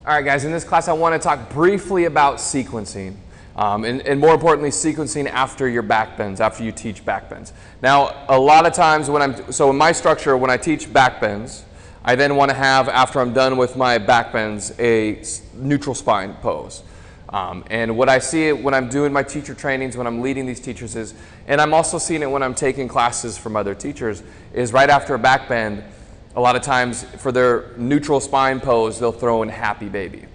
All right, guys, in this class I want to talk briefly about sequencing, and more importantly, sequencing after your backbends, after you teach backbends. Now, a lot of times so in my structure, when I teach backbends, I then want to have, after I'm done with my backbends, a neutral spine pose. And what I see it when I'm doing my teacher trainings, when I'm leading these teachers is, and I'm also seeing it when I'm taking classes from other teachers, is right after a backbend, a lot of times for their neutral spine pose, they'll throw in happy baby.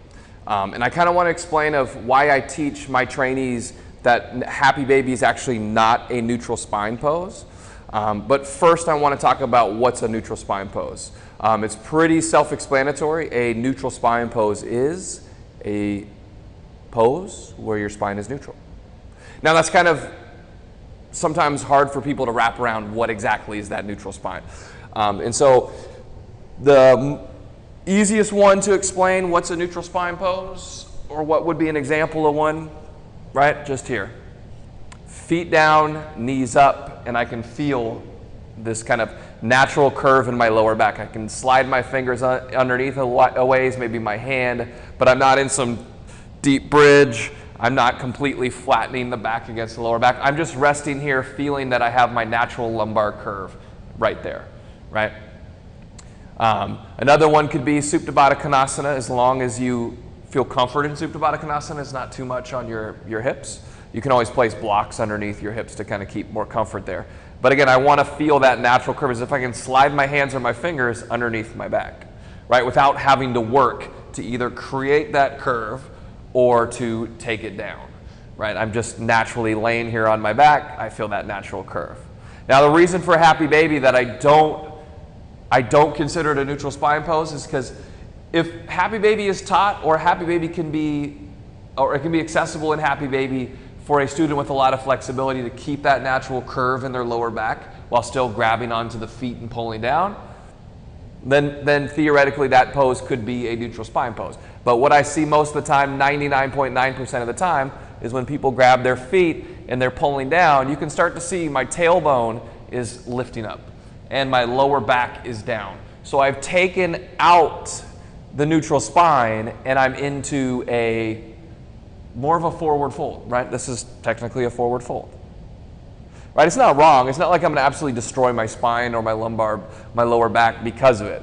And I kind of want to explain of why I teach my trainees that happy baby is actually not a neutral spine pose. But first I want to talk about what's a neutral spine pose. It's pretty self-explanatory. A neutral spine pose is a pose where your spine is neutral. Now that's kind of sometimes hard for people to wrap around what exactly is that neutral spine. And so the easiest one to explain what's a neutral spine pose, or what would be an example of one, right, just here. Feet down, knees up, and I can feel this kind of natural curve in my lower back. I can slide my fingers underneath a ways, maybe my hand, but I'm not in some deep bridge. I'm not completely flattening the back against the lower back. I'm just resting here, feeling that I have my natural lumbar curve right there, right? Another one could be Supta Baddha Konasana, as long as you feel comfort in Supta Baddha Konasana. It's not too much on your hips. You can always place blocks underneath your hips to kind of keep more comfort there. But again, I want to feel that natural curve as if I can slide my hands or my fingers underneath my back, right? Without having to work to either create that curve or to take it down, right? I'm just naturally laying here on my back. I feel that natural curve. Now, the reason for happy baby that I don't consider it a neutral spine pose is because if happy baby is taught, or happy baby can be, or it can be accessible in happy baby for a student with a lot of flexibility to keep that natural curve in their lower back while still grabbing onto the feet and pulling down, then theoretically that pose could be a neutral spine pose. But what I see most of the time, 99.9% of the time, is when people grab their feet and they're pulling down, you can start to see my tailbone is lifting up and my lower back is down. So I've taken out the neutral spine and I'm into more of a forward fold, right? This is technically a forward fold, right? It's not wrong. It's not like I'm gonna absolutely destroy my spine or my lumbar, my lower back because of it.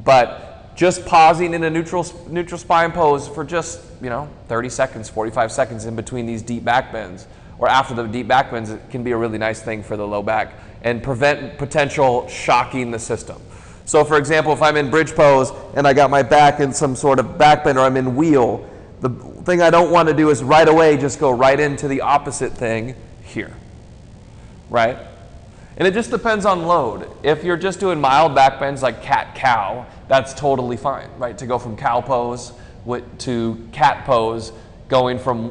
But just pausing in a neutral spine pose for just, 30 seconds, 45 seconds in between these deep back bends, or after the deep back bends, it can be a really nice thing for the low back and prevent potential shocking the system. So for example, if I'm in bridge pose and I got my back in some sort of back bend, or I'm in wheel, the thing I don't want to do is right away just go right into the opposite thing here, right? And it just depends on load. If you're just doing mild back bends like cat-cow, that's totally fine, right? To go from cow pose to cat pose, going from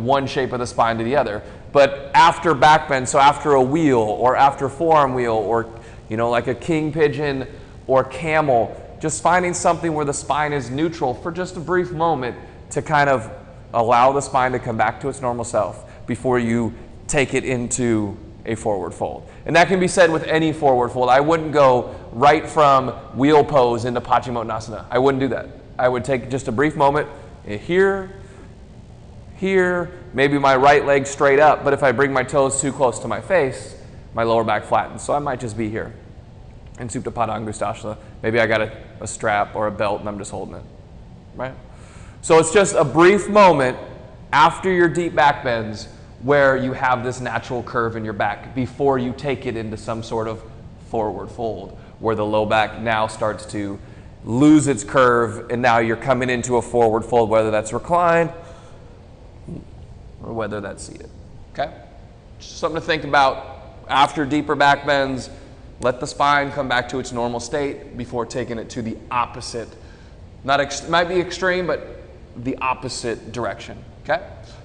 one shape of the spine to the other. But after back bend, so after a wheel or after forearm wheel, or like a king pigeon or camel, just finding something where the spine is neutral for just a brief moment to kind of allow the spine to come back to its normal self before you take it into a forward fold. And that can be said with any forward fold. I wouldn't go right from wheel pose into Paschimottanasana. I wouldn't do that. I would take just a brief moment here, maybe my right leg straight up, but if I bring my toes too close to my face, my lower back flattens. So I might just be here in Supta Baddha Angustasana. Maybe I got a strap or a belt and I'm just holding it, right? So it's just a brief moment after your deep back bends where you have this natural curve in your back before you take it into some sort of forward fold where the low back now starts to lose its curve and now you're coming into a forward fold, whether that's reclined or whether that's seated, okay? Just something to think about. After deeper back bends, let the spine come back to its normal state before taking it to the opposite, might be extreme, but the opposite direction, okay?